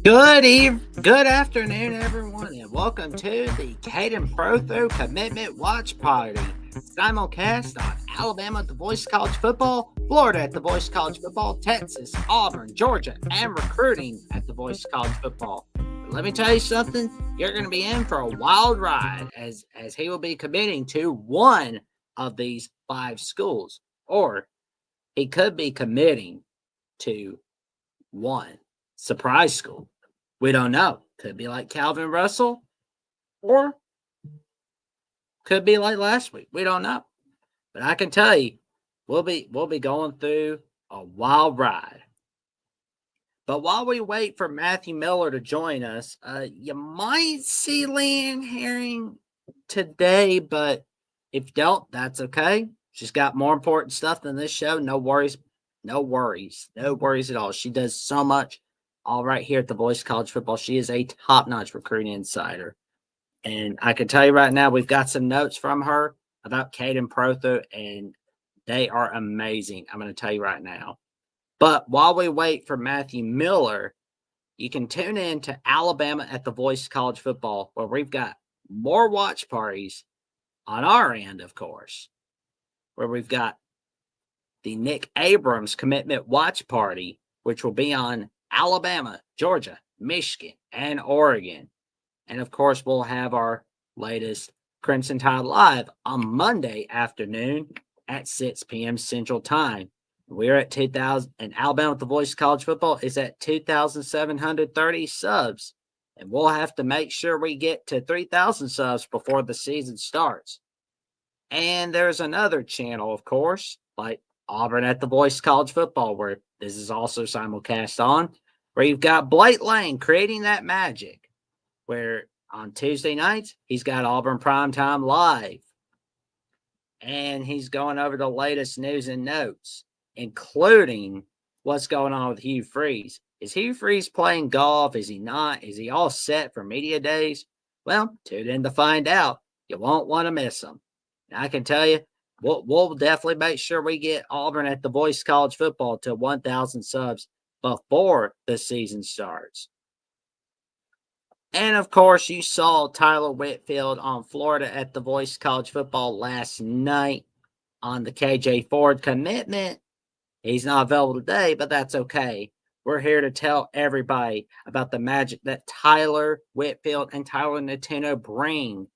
Good afternoon, everyone, and welcome to the Kaiden Prothro Commitment Watch Party. Simulcast on Alabama at the Voice College Football, Florida at the Voice College Football, Texas, Auburn, Georgia, and recruiting at the Voice College Football. But let me tell you something, you're going to be in for a wild ride as he will be committing to one of these five schools, or he could be committing to one surprise school. We don't know. Could be like Calvin Russell, or could be like last week. We don't know. But I can tell you, we'll be going through a wild ride. But while we wait for Matthew Miller to join us, you might see Leanne Herring today, but if you don't, that's okay. She's got more important stuff than this show. No worries. No worries. No worries at all. She does so much all right here at the Voice College Football. She is a top-notch recruiting insider. And I can tell you right now, we've got some notes from her about Kaiden Prothro, and they are amazing. I'm going to tell you right now. But while we wait for Matthew Miller, you can tune in to Alabama at the Voice College Football, where we've got more watch parties on our end, of course, where we've got the Nick Abrams Commitment Watch Party, which will be on Alabama, Georgia, Michigan, and Oregon. And of course, we'll have our latest Crimson Tide Live on Monday afternoon at 6 p.m. Central Time. We're at 2,000, and Alabama with the Voice College Football is at 2,730 subs. And we'll have to make sure we get to 3,000 subs before the season starts. And there's another channel, of course, like Auburn at the Voice College Football, where this is also simulcast on, where you've got Blake Lane creating that magic, where on Tuesday nights, he's got Auburn Primetime Live. And he's going over the latest news and notes, including what's going on with Hugh Freeze. Is Hugh Freeze playing golf? Is he not? Is he all set for media days? Well, tune in to find out. You won't want to miss them. And I can tell you, we'll definitely make sure we get Auburn at the Voice College Football to 1,000 subs before the season starts. And of course, you saw Tyler Whitfield on Florida at the Voice College Football last night on the KJ Ford commitment. He's not available today, but that's okay. We're here to tell everybody about the magic that Tyler Whitfield and Tyler Natino bring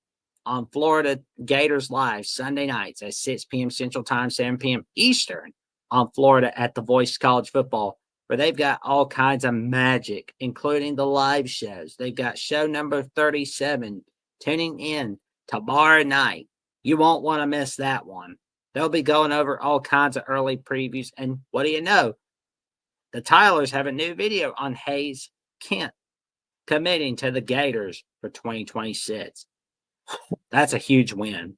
on Florida Gators Live Sunday nights at 6 p.m. Central Time, 7 p.m. Eastern on Florida at the Voice College Football, where they've got all kinds of magic, including the live shows. They've got show number 37 tuning in tomorrow night. You won't want to miss that one. They'll be going over all kinds of early previews. And what do you know? The Tylers have a new video on Hayes Kent committing to the Gators for 2026. That's a huge win.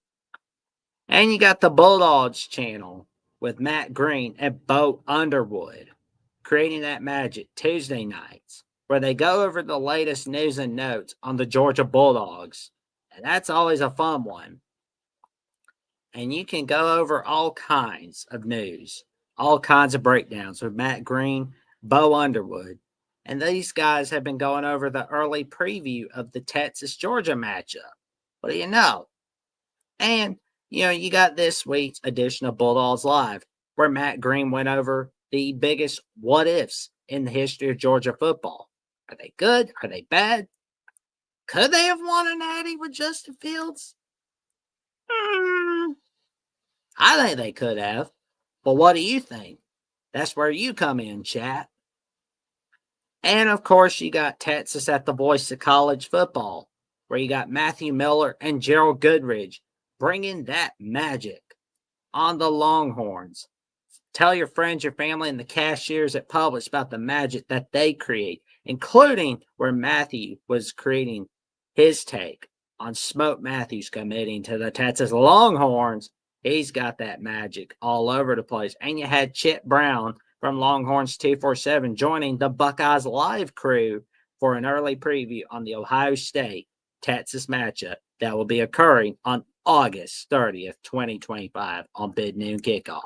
And you got the Bulldogs channel with Matt Green and Bo Underwood creating that magic Tuesday nights, where they go over the latest news and notes on the Georgia Bulldogs. And that's always a fun one. And you can go over all kinds of news, all kinds of breakdowns with Matt Green, Bo Underwood. And these guys have been going over the early preview of the Texas-Georgia matchup. What do you know? And, you got this week's edition of Bulldogs Live, where Matt Green went over the biggest what-ifs in the history of Georgia football. Are they good? Are they bad? Could they have won a natty with Justin Fields? I think they could have. But what do you think? That's where you come in, chat. And, of course, you got Texas at the Voice of College Football, where you got Matthew Miller and Gerald Goodridge bringing that magic on the Longhorns. Tell your friends, your family, and the cashiers at Publix about the magic that they create, including where Matthew was creating his take on Smoke Matthews committing to the Texas Longhorns. He's got that magic all over the place. And you had Chip Brown from Longhorns 247 joining the Buckeyes Live crew for an early preview on the Ohio State Texas matchup that will be occurring on August 30th, 2025 on Big Noon Kickoff.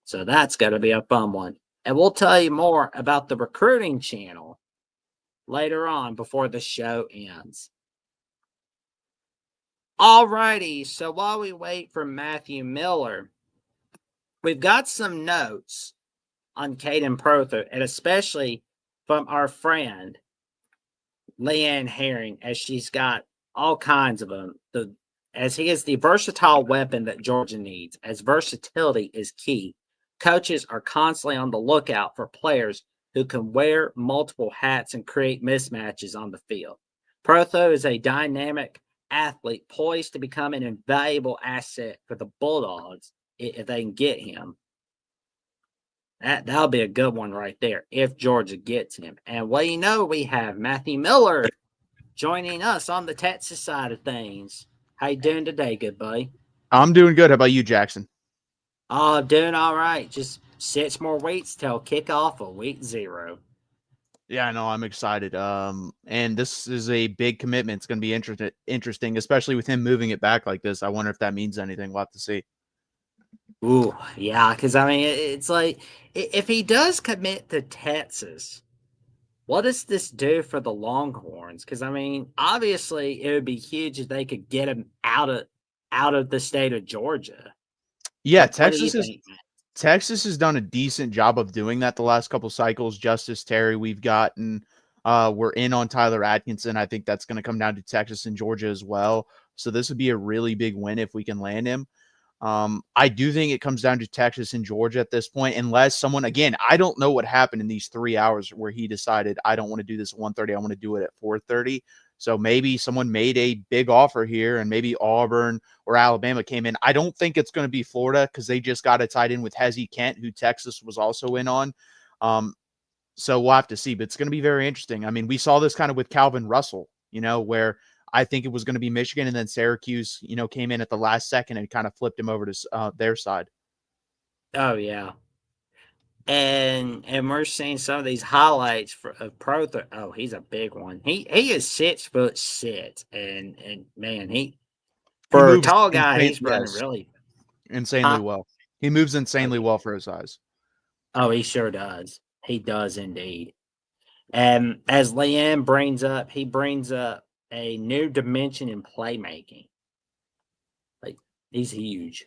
So that's going to be a fun one. And we'll tell you more about the recruiting channel later on before the show ends. Alrighty, so while we wait for Matthew Miller, we've got some notes on Kaiden Prothro, and especially from our friend Leanne Herring, as she's got all kinds of them. As he is the versatile weapon that Georgia needs, as versatility is key. Coaches are constantly on the lookout for players who can wear multiple hats and create mismatches on the field. Prothro is a dynamic athlete poised to become an invaluable asset for the Bulldogs if they can get him. That'll be a good one right there if Georgia gets him. And well, we have Matthew Miller joining us on the Texas side of things. How you doing today, good buddy? I'm doing good. How about you, Jackson? Oh, doing all right. Just 6 more weeks till kickoff of week 0. Yeah, no, I'm excited. And this is a big commitment. It's going to be interesting, especially with him moving it back like this. I wonder if that means anything. We'll have to see. Ooh, yeah, because I mean, it's like if he does commit to Texas, what does this do for the Longhorns? Because I mean, obviously, it would be huge if they could get him out of the state of Georgia. Yeah, What do you think? Texas has done a decent job of doing that the last couple cycles. Justice Terry, we've gotten. We're in on Tyler Atkinson. I think that's going to come down to Texas and Georgia as well. So this would be a really big win if we can land him. I do think it comes down to Texas and Georgia at this point, unless someone, again, I don't know what happened in these 3 hours where he decided, I don't want to do this at 1:30. I want to do it at 4:30. So maybe someone made a big offer here and maybe Auburn or Alabama came in. I don't think it's going to be Florida because they just got a tight end with Hezzy Kent, who Texas was also in on. So we'll have to see, but it's going to be very interesting. I mean, we saw this kind of with Calvin Russell, where I think it was going to be Michigan and then Syracuse, came in at the last second and kind of flipped him over to their side. Oh yeah, and we're seeing some of these highlights of Prothro. Oh, he's a big one. He is 6'6", and man, He for a moves tall guy, he's running really. insanely Huh? well. He moves Oh insanely yeah. well for his size. Oh, he sure does. He does indeed. And as Leanne brings up, he brings up a new dimension in playmaking. Like he's huge.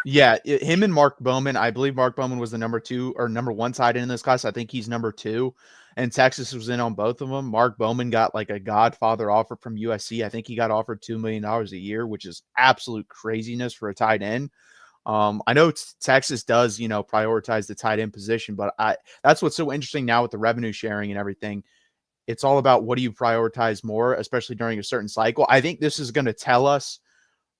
Yeah, him and Mark Bowman. I believe Mark Bowman was the number 2 or number 1 tight end in this class. I think he's number 2, and Texas was in on both of them. Mark Bowman got like a Godfather offer from USC. I think he got offered $2 million a year, which is absolute craziness for a tight end. I know Texas does, prioritize the tight end position, but that's what's so interesting now with the revenue sharing and everything. It's all about what do you prioritize more, especially during a certain cycle. I think this is going to tell us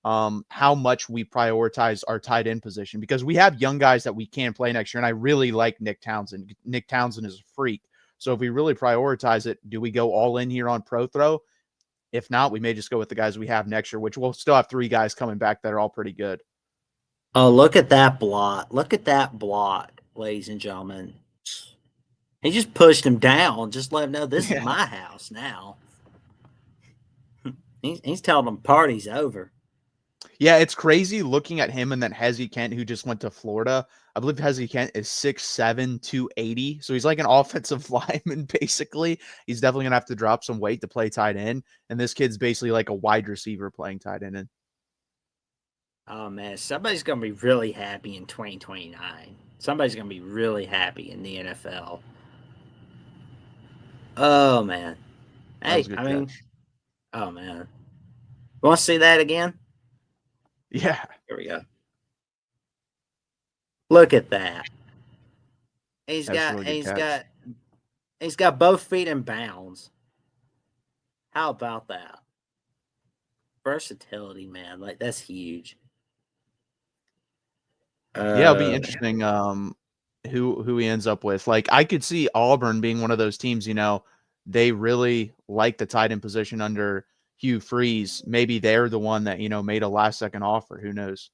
how much we prioritize our tight end position because we have young guys that we can play next year. And I really like Nick Townsend. Nick Townsend is a freak. So if we really prioritize it, do we go all in here on Prothro? If not, we may just go with the guys we have next year, which we'll still have 3 guys coming back that are all pretty good. Oh, look at that block. Look at that block, ladies and gentlemen. He just pushed him down. Just let him know this is Yeah. my house now. He's telling them party's over. Yeah, it's crazy looking at him and then Hezzy Kent, who just went to Florida. I believe Hezzy Kent is 6'7", 280. So he's like an offensive lineman, basically. He's definitely going to have to drop some weight to play tight end. And this kid's basically like a wide receiver playing tight end. Oh man, somebody's gonna be really happy in 2029. Somebody's gonna be really happy in the NFL. Oh man. That was Hey, a good I mean, catch. oh man. Want to see that again? Yeah, Here we go. Look at that. He's that's a got really good he's catch. got he's got both feet in bounds. How about that? Versatility, man. Like that's huge. Yeah, it'll be Uh interesting who he ends up with. Like I could see Auburn being one of those teams, they really like the tight end position under Hugh Freeze. Maybe they're the one that, made a last second offer. Who knows?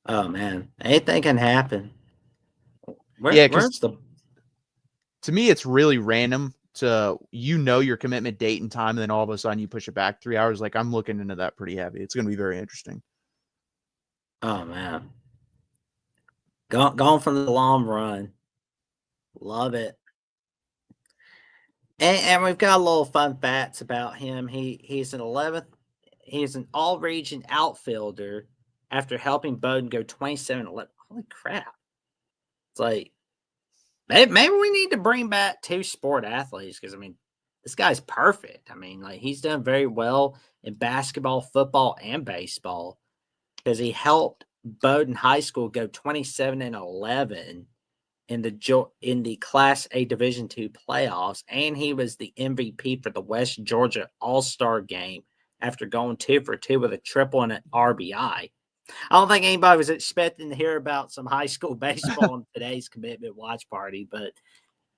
oh man. Anything can happen. Yeah, because Where's the to me it's really random to your commitment date and time, and then all of a sudden you push it back 3 hours. Like I'm looking into that pretty heavy. It's gonna be very interesting. oh man. Gone from the long run. Love it. And we've got a little fun facts about him. He's an 11th. He's an all-region outfielder after helping Bowden go 27-11. Holy crap! It's like maybe we need to bring back 2 sport athletes because I mean this guy's perfect. I mean like he's done very well in basketball, football, and baseball because he helped Bowden High School go 27-11 in the Class A Division II playoffs, and he was the MVP for the West Georgia All-Star game after going 2 for 2 with a triple and an RBI. I don't think anybody was expecting to hear about some high school baseball in today's commitment watch party, but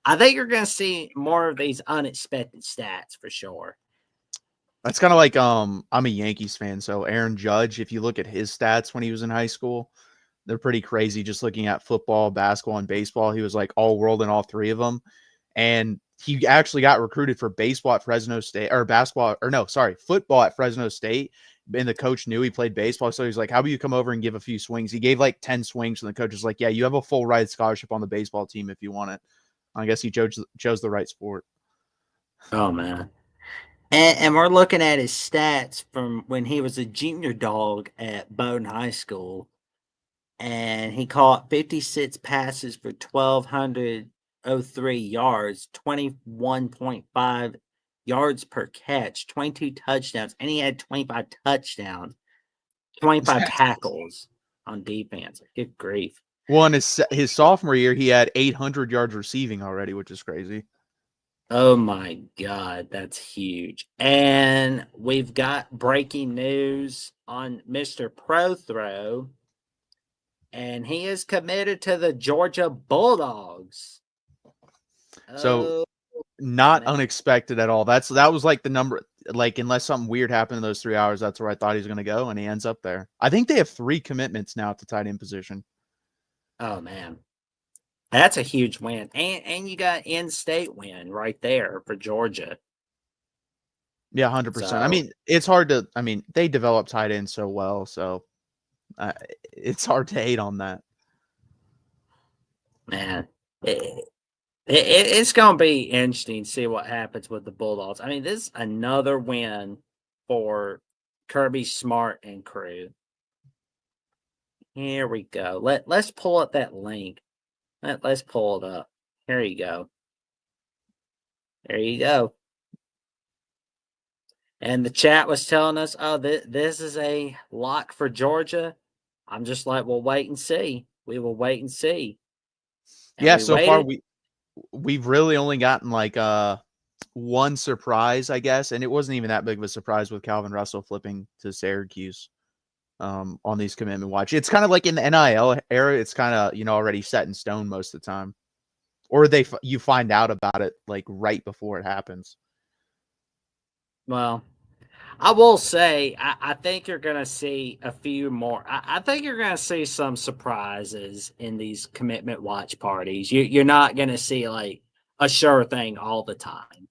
I think you're going to see more of these unexpected stats for sure. That's kind of like I'm a Yankees fan, so Aaron Judge, if you look at his stats when he was in high school, they're pretty crazy. Just looking at football, basketball, and baseball, he was like all world in all 3 of them. And he actually got recruited for baseball at Fresno State, or football at Fresno State. And the coach knew he played baseball, so he's like, "How about you come over and give a few swings?" He gave like 10 swings, and the coach was like, "Yeah, you have a full ride scholarship on the baseball team if you want it." I guess he chose the right sport. Oh man. And we're looking at his stats from when he was a junior dog at Bowden High School. And he caught 56 passes for 1,203 yards, 21.5 yards per catch, 22 touchdowns, and he had 25 touchdowns, 25 tackles on defense. Good grief. Well, in his sophomore year, he had 800 yards receiving already, which is crazy. Oh my God, that's huge. And we've got breaking news on Mr. Prothro, and he is committed to the Georgia Bulldogs. So Oh, not man. unexpected at all. That was like the number, like unless something weird happened in those 3 hours, that's where I thought he was going to go, and he ends up there. I think they have 3 commitments now at the tight end position. Oh man, that's a huge win, and you got in-state win right there for Georgia. Yeah, 100%. I So mean, it's hard to. I mean, they develop tight ends so well, so it's hard to hate on that. man, it's gonna be interesting to see what happens with the Bulldogs. I mean, this is another win for Kirby Smart and crew. Here we go. Let's pull up that link. Let's pull it up. Here you go. There you go. And the chat was telling us, "Oh, this is a lock for Georgia." I'm just like, "We'll wait and see. We will wait and see." And Yeah, we so far waited. we've really only gotten like one surprise, I guess, and it wasn't even that big of a surprise with Calvin Russell flipping to Syracuse on these commitment watch. It's kind of like in the NIL era, it's kind of, already set in stone most of the time. Or you find out about it like right before it happens. Well, I will say, I think you're going to see a few more. I think you're going to see some surprises in these commitment watch parties. You're not going to see like a sure thing all the time.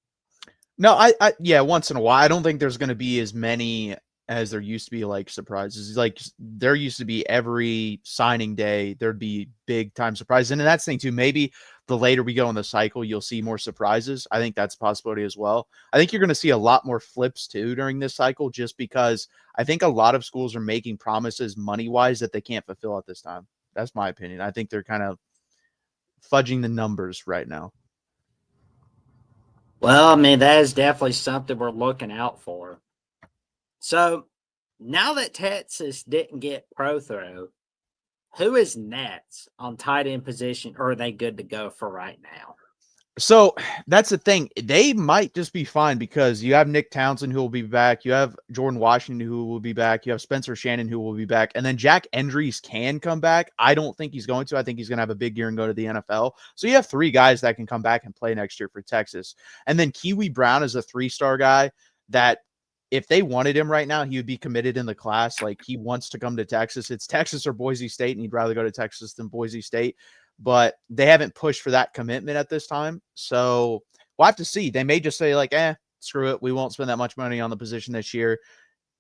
No, yeah, once in a while. I don't think there's going to be as many as there used to be, like, surprises. Like, there used to be every signing day, there'd be big time surprises. And that's the thing too. Maybe the later we go in the cycle, you'll see more surprises. I think that's a possibility as well. I think you're going to see a lot more flips too during this cycle, just because I think a lot of schools are making promises money wise that they can't fulfill at this time. That's my opinion. I think they're kind of fudging the numbers right now. Well, I mean, that is definitely something we're looking out for. So now that Texas didn't get Prothro, who is next on tight end position, or are they good to go for right now? So that's the thing. They might just be fine because you have Nick Townsend who will be back. You have Jordan Washington who will be back. You have Spencer Shannon who will be back. And then Jack Endries can come back. I don't think he's going to. I think he's going to have a big year and go to the NFL. So you have 3 guys that can come back and play next year for Texas. And then Kiwi Brown is a 3-star guy that if they wanted him right now, he would be committed in the class. Like, he wants to come to Texas. It's Texas or Boise State, and he'd rather go to Texas than Boise State. But they haven't pushed for that commitment at this time. So we'll have to see. They may just say, like, screw it. We won't spend that much money on the position this year.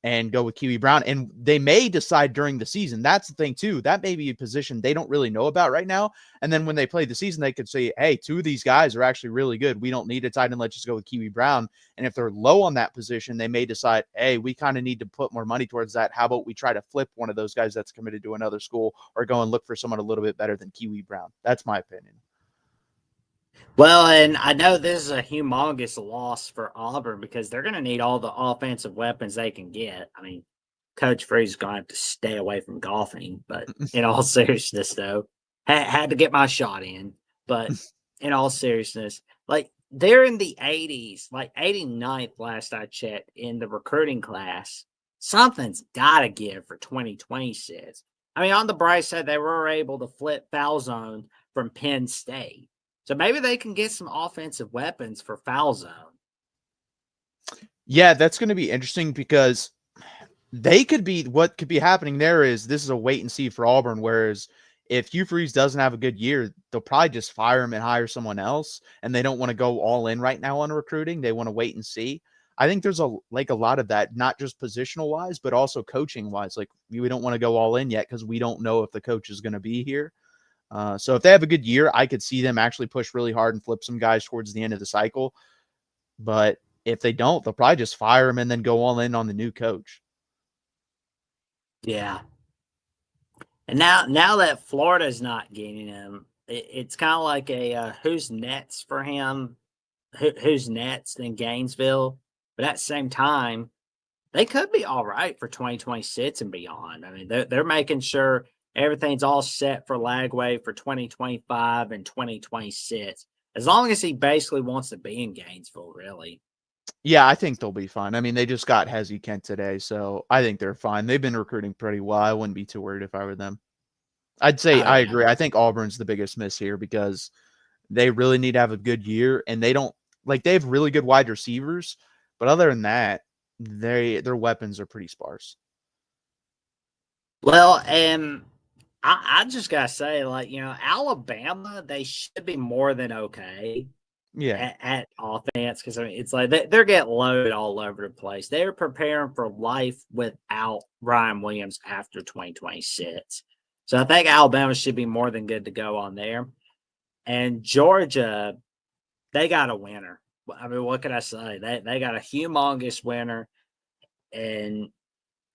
and go with Kiwi Brown. And they may decide during the season. That's the thing too. That may be a position they don't really know about right now. And then when they play the season, they could say, hey, 2 of these guys are actually really good. We don't need a tight end. Let's just go with Kiwi Brown. And if they're low on that position, they may decide, hey, we kind of need to put more money towards that. How about we try to flip one of those guys that's committed to another school or go and look for someone a little bit better than Kiwi Brown? That's my opinion. Well, and I know this is a humongous loss for Auburn because they're going to need all the offensive weapons they can get. I mean, Coach Freeze is going to have to stay away from golfing, but in all seriousness, though, had to get my shot in. But in all seriousness, like they're in the 80s, like 89th last I checked in the recruiting class. Something's got to give for 2026. I mean, on the bright side, they were able to flip foul zone from Penn State. So maybe they can get some offensive weapons for foul zone. Yeah, that's going to be interesting because they could be, what could be happening there is this is a wait and see for Auburn. Whereas if Hugh Freeze doesn't have a good year, they'll probably just fire him and hire someone else. And they don't want to go all in right now on recruiting. They want to wait and see. I think there's a lot of that, not just positional wise, but also coaching wise. Like we don't want to go all in yet because we don't know if the coach is going to be here. So if they have a good year, I could see them actually push really hard and flip some guys towards the end of the cycle. But if they don't, they'll probably just fire him and then go all in on the new coach. Yeah. And now that Florida's not getting him, it's kind of like a who's next for him, who's next in Gainesville. But at the same time, they could be all right for 2026 and beyond. I mean, they're making sure everything's all set for Lagway for 2025 and 2026. As long as he basically wants to be in Gainesville, really. Yeah, I think they'll be fine. I mean, they just got Hezzy Kent today, so I think they're fine. They've been recruiting pretty well. I wouldn't be too worried if I were them. I'd say Oh I yeah. agree. I think Auburn's the biggest miss here because they really need to have a good year, and they don't they have really good wide receivers, but other than that, their weapons are pretty sparse. Well, and I just gotta say, Alabama, they should be more than okay Yeah. at offense because I mean, it's like they're getting loaded all over the place. They're preparing for life without Ryan Williams after 2026. So I think Alabama should be more than good to go on there. And Georgia, they got a winner. I mean, what can I say? They got a humongous winner. And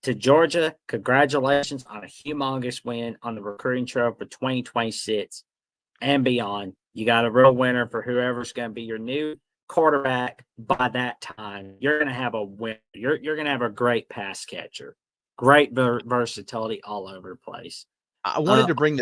to Georgia, congratulations on a humongous win on the recruiting trail for 2026 and beyond. You got a real winner for whoever's going to be your new quarterback by that time. You're going to have a win. You're going to have a great pass catcher, great versatility all over the place. I wanted to bring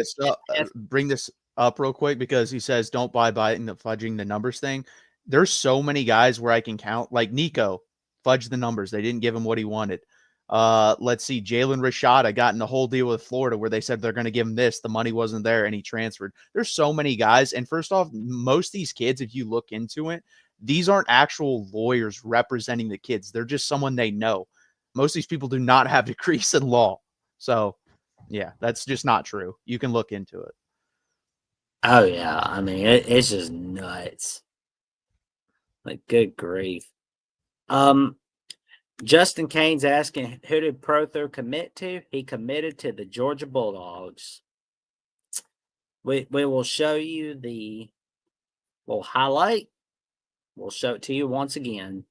this up real quick because he says don't buy in the fudging the numbers thing. There's so many guys where I can count, like Nico, fudge the numbers. They didn't give him what he wanted. Let's see, Jalen Rashada got in the whole deal with Florida where they said they're going to give him this. The money wasn't there and he transferred. There's so many guys. And first off, most of these kids, if you look into it, these aren't actual lawyers representing the kids. They're just someone they know. Most of these people do not have degrees in law. So yeah, that's just not true. You can look into it. Oh yeah, I mean it's just nuts. Like good grief. Justin Kane's asking who did Prothro commit to? He committed to the Georgia Bulldogs. We will show you we'll highlight. We'll show it to you once again.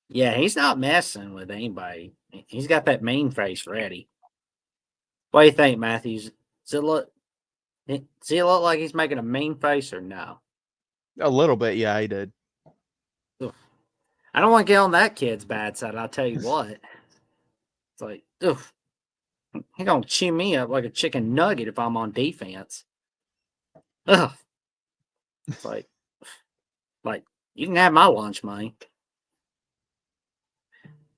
Yeah, he's not messing with anybody. He's got that mean face ready. What do you think, Matthews? Does he look like he's making a mean face or no? A little bit, yeah, he did. Ugh. I don't want to get on that kid's bad side. I'll tell you what. It's like, ugh, he's gonna chew me up like a chicken nugget if I'm on defense. Ugh. It's like you can have my lunch money.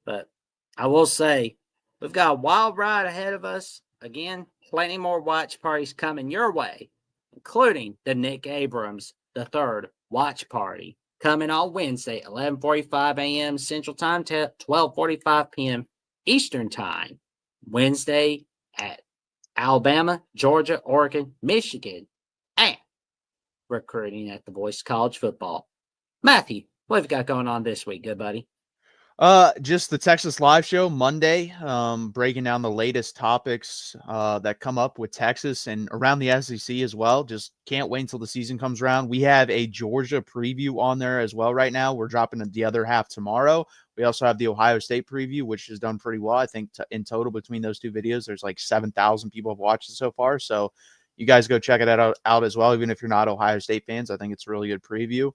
But I will say, we've got a wild ride ahead of us. Again, plenty more watch parties coming your way, including the Nick Abrams III watch party coming on Wednesday, 11:45 a.m. Central Time to 12:45 p.m. Eastern Time. Wednesday at Alabama, Georgia, Oregon, Michigan, and recruiting at the Voice College Football. Matthew, What have you got going on this week, good buddy? Just the Texas live show Monday, breaking down the latest topics that come up with Texas and around the SEC as well. Just can't wait until the season comes around. We have a Georgia preview on there as well right now. We're dropping the other half tomorrow. We also have the Ohio State preview, which has done pretty well. I think in total between those two videos, there's like 7,000 people have watched it so far. So you guys go check it out as well. Even if you're not Ohio State fans, I think it's a really good preview.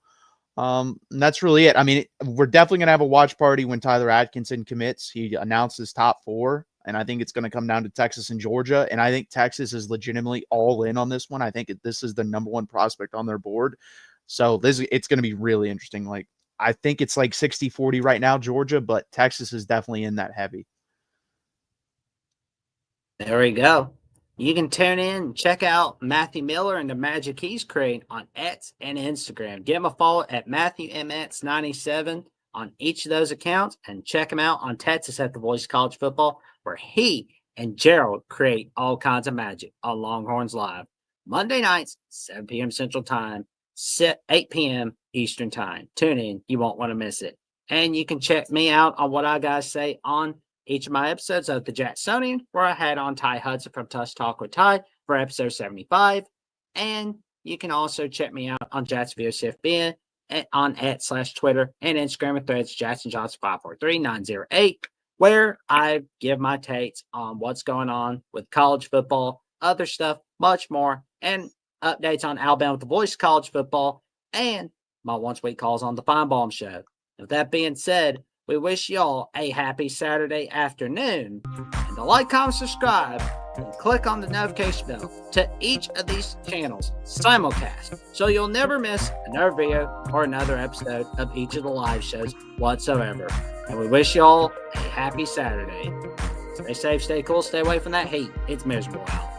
And that's really it. I mean, we're definitely going to have a watch party when Tyler Atkinson commits. He announced his top 4, and I think it's going to come down to Texas and Georgia. And I think Texas is legitimately all in on this one. I think this is the number 1 prospect on their board. So it's going to be really interesting. Like, I think it's like 60-40 right now, Georgia, but Texas is definitely in that heavy. There we go. You can tune in and check out Matthew Miller and the magic he's creating on X and Instagram. Give him a follow at MatthewMX97 on each of those accounts, and check him out on Texas at the Voice of College Football, where he and Gerald create all kinds of magic on Longhorns Live. Monday nights, 7 p.m. Central Time, 8 p.m. Eastern Time. Tune in. You won't want to miss it. And you can check me out on what I guys say on each of my episodes of the Jacksonian, where I had on Ty Hudson from Tuss Talk with Ty for episode 75. And you can also check me out on Jacksonville CFBN on @/Twitter and Instagram and Threads, Jackson Johnson 543908, where I give my takes on what's going on with college football, other stuff, much more, and updates on Alabama with the Voice of College Football, and my once-a-week calls on the Feinbaum Show. With that being said, we wish y'all a happy Saturday afternoon. And to like, comment, subscribe, and click on the notification bell to each of these channels simulcast, so you'll never miss another video or another episode of each of the live shows whatsoever. And we wish y'all a happy Saturday. Stay safe, stay cool, stay away from that heat. It's miserable out.